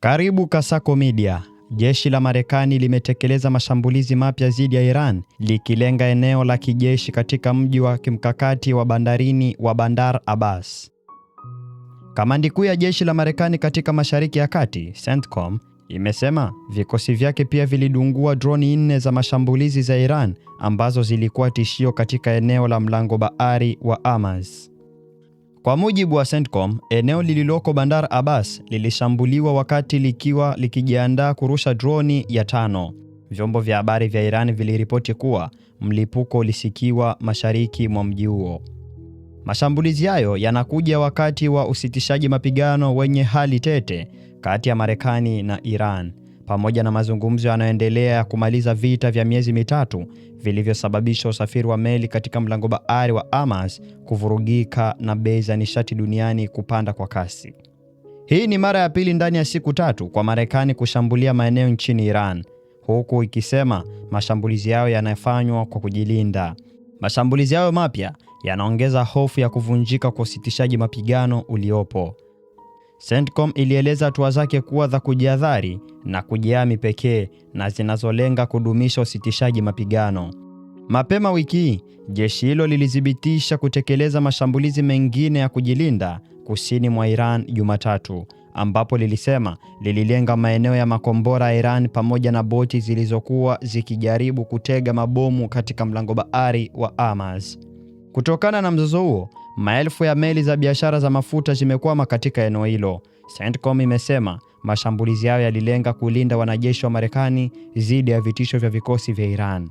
Karibu Kasako Media. Jeshi la Marekani limetekeleza mashambulizi mapya dhidi ya Iran, likilenga eneo la kijeshi katika mji wa kimkakati wa bandarini wa Bandar Abbas. Kamandi kuu ya jeshi la Marekani katika Mashariki ya Kati, CENTCOM, imesema vikosi vyake pia vilidungua droni 4 za mashambulizi za Iran ambazo zilikuwa tishio katika eneo la mlango bahari wa Hormuz. Kwa mujibu wa CENTCOM, eneo lililoko Bandar Abbas lilishambuliwa wakati likiwa likijiandaa kurusha droni ya 5. Vyombo vya habari vya Iran viliripoti kuwa mlipuko ulisikiwa mashariki mwa mji huo. Mashambulizi hayo yanakuja wakati wa usitishaji mapigano wenye hali tete kati ya Marekani na Iran, pamoja na mazungumzo yanayoendelea ya kumaliza vita vya miezi mitatu vilivyosababisha usafiri wa meli katika mlango bahari wa Hormuz kuvurugika na bei za nishati duniani kupanda kwa kasi. Hii ni mara ya pili ndani ya siku 3 kwa Marekani kushambulia maeneo nchini Iran, huku ikisema mashambulizi yao yanafanywa kwa kujilinda. Mashambulizi yao mapya yanaongeza hofu ya kuvunjika kwa usitishaji mapigano uliopo. CENTCOM ilieleza hatua zake kuwa za kujihadhari na kujihami pekee na zinazolenga kudumisha usitishaji mapigano. Mapema wiki hii, jeshi hilo lilithibitisha kutekeleza mashambulizi mengine ya kujilinda kusini mwa Iran Jumatatu, ambapo lilisema lililenga maeneo ya makombora ya Iran pamoja na boti zilizokuwa zikijaribu kutega mabomu katika mlango bahari wa Hormuz. Kutokana na mzozo huo, maelfu ya meli za biashara za mafuta zimekwama katika eneo hilo. CENTCOM imesema mashambulizi yao yalilenga kulinda wanajeshi wa Marekani dhidi ya vitisho vya vikosi vya Iran.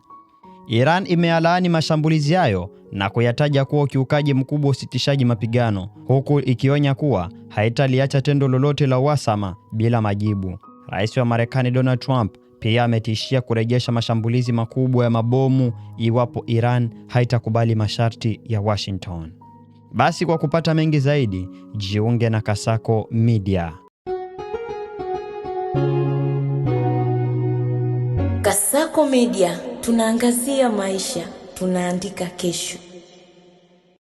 Iran imeyalaani mashambulizi hayo na kuyataja kuwa ukiukaji mkubwa usitishaji mapigano, huku ikionya kuwa haitaliacha tendo lolote la uhasama bila majibu. Rais wa Marekani Donald Trump pia ametishia kurejesha mashambulizi makubwa ya mabomu iwapo Iran haitakubali masharti ya Washington. Basi kwa kupata mengi zaidi, jiunge na Kasako Media. Kasako Media, tunaangazia maisha, tunaandika kesho.